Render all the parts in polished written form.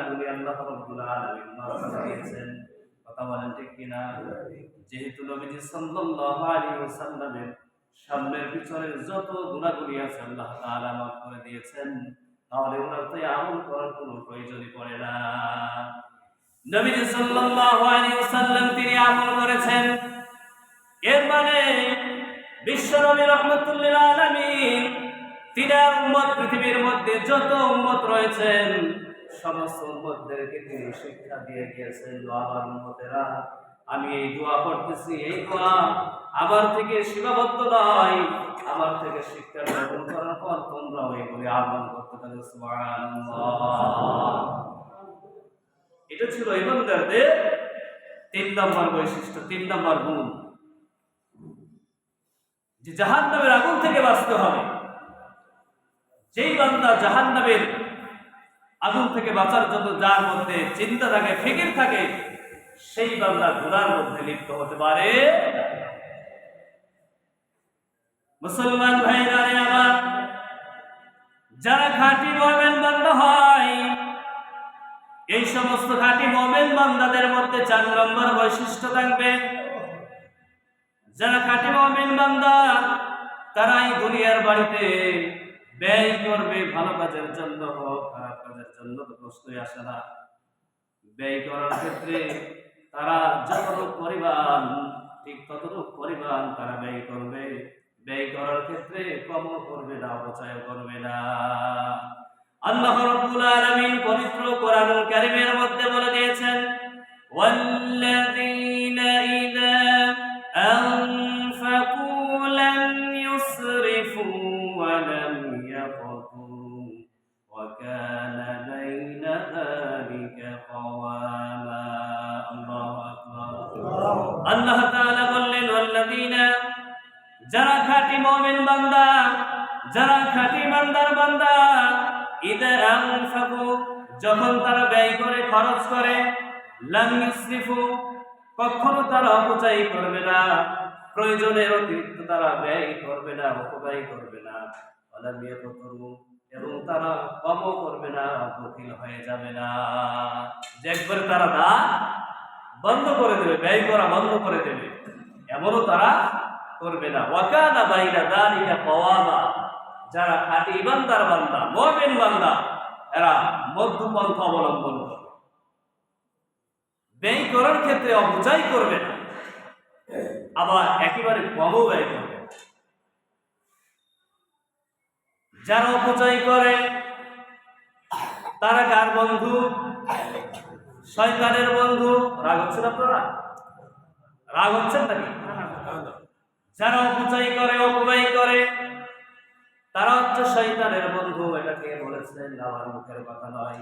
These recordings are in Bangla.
গুণাগুলি আল্লাহ রাব্বুল আলামিন মাফ করে দিয়েছেন। কথা বলেন ঠিক কিনা? যেহেতু নবীজি সাল্লাল্লাহু আলাইহি ওয়াসাল্লামের সামনের পিছনের যত গুনাহগুলি আছে আল্লাহ তাআলা মাফ করে দিয়েছেন, তাহলে ওনার তো আমল করার কোনো প্রয়োজনই পড়ে না। নবীজি সাল্লাল্লাহু আলাইহি ওয়াসাল্লাম তিনি আমল করেছেন, এর মানে বিশ্বনবী রাহমাতুল লিল আলামিন তিনার উম্মত পৃথিবীর মধ্যে যত উম্মত রয়েছেন সমস্ত উম্মতদেরকে তিনি শিক্ষা দিয়ে গিয়েছেন, আমার উম্মতেরা আমি এই দোয়া করতেছি, এই দোয়া আমার থেকে সীমাবদ্ধ নয়, আমার থেকে শিক্ষা গ্রহণ করার পর তোমরাও এগুলি আমল করতে পারো। সুবহানাল্লাহ। এটা ছিল ইমানদারদের ৩ নম্বর বৈশিষ্ট্য, ৩ নম্বর গুণ, যে জাহান্নামের আগুন থেকে বাঁচতে হবে। যেই বান্দা জাহান্নামের আগুন থেকে বাঁচার জন্য যার মধ্যে চিন্তা থাকে, ফিকির থাকে, সেই বান্দা গুনার মধ্যে লিপ্ত হতে পারে। মুসলমান ভাইরা আমার, যারা খাঁটি মুমিন বান্দা হয়, এই সমস্ত খাঁটি মুমিন বান্দাদের মধ্যে ৪ নম্বর বৈশিষ্ট্য থাকবে। যারা খাঁটি মুমিন বান্দা তারা এই দুনিয়ার বাড়িতে ব্যয় করবে ভালো কাজের জন্য হোক খারাপ কাজের জন্য, তো প্রশ্নই আসে না। ব্যয় করার ক্ষেত্রে তারা যতটুকু পরিমাণ ঠিক ততটুকু পরিমাণ তারা ব্যয় করবে। ব্যয় করার ক্ষেত্রে কমও করবে না, অপচয় করবে না। আল্লাহ রাব্বুল আলামিন পবিত্র কোরআনুল কারীমের মধ্যে বলে দিয়েছেন, ওয়াল্লাযীনা ইযা আনফাকু লাম ইউসরিফু ওয়া লাম ইয়াকতুরু ওয়া কানা বাইনা যালিকা কাওয়ামা। আল্লাহু আকবার। আল্লাহ তাআলা বললেন, ওয়াল্লাযীনা, যারা খাঁটি মুমিন বান্দা, যারা খাঁটি ইমানদার বান্দা, ইযা আনফাকু, যখন তারা ব্যয় করে, খরচ করে, লাম ইউসরিফু, কখনো তারা অপচয় করবে না, প্রয়োজনের অতিরিক্ত তারা ব্যয় করবে না, অপব্যয় করবে না, ওয়ালাম ইয়াকতুরু, এবং তারা কমও করবে না, বখিল হয়ে যাবে না, যে একবারে তারা না বন্ধ করে দেবে, ব্যয় করা বন্ধ করে দেবে, এমনও তারা করবে না। ওয়া কানা বাইনা যালিকা কাওয়ামা, যারা খাঁটি ইমানদার বান্দা, মুমিন বান্দা, এরা মধ্যপন্থা অবলম্বন করবে, ব্যয় করার ক্ষেত্রে অপচয় করবে না, আবার একেবারে কমও ব্যয় করবে। যারা অপচয় করে তারা কার বন্ধু? শয়তানের বন্ধু। রাগ হচ্ছেন আপনারা? রাগ হচ্ছেন নাকি? যারা অপচয় করে, অপব্যয় করে, তারা হচ্ছে শয়তানের বন্ধু। এটা কে বলেছেন? আমার মুখের কথা নয়।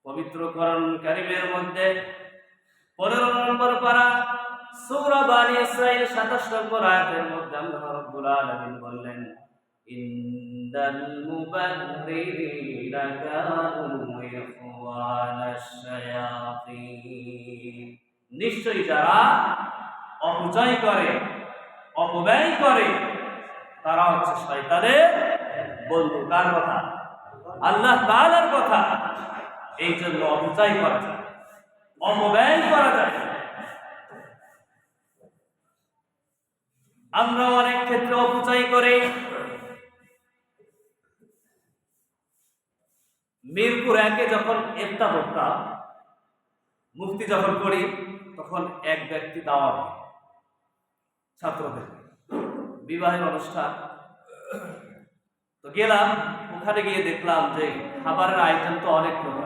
পবিত্র কোরআন কারীমের মধ্যে 15 নম্বর পারা সূরা বানী ইসরাঈল 27 নম্বর আয়াতের মধ্যে আল্লাহ রাব্বুল আলামিন বললেন, ইন্নাল মুবাযযিরিনা কানু ইখওয়ানাশ শায়াতিন, নিশ্চয়ই যারা অপচয় করে, অপব্যয় করে, তারা হচ্ছে শয়তানের বন্ধু। কার কথা? আল্লাহ তাআলার কথা। এই জন্য অপচয় করা যায়, অপব্যয় করা যায়। আমরা অনেক ক্ষেত্রে অপচয় করে। মিরপুর 1-এ যখন ইফতার করতাম, মুফতি যখন করি, তখন এক ব্যক্তি দাওয়াত দেয় ছাত্রদের, বিবাহের অনুষ্ঠান। তো গেলাম, ওখানে গিয়ে দেখলাম যে খাবারের আইটেম তো অনেক প্রকার।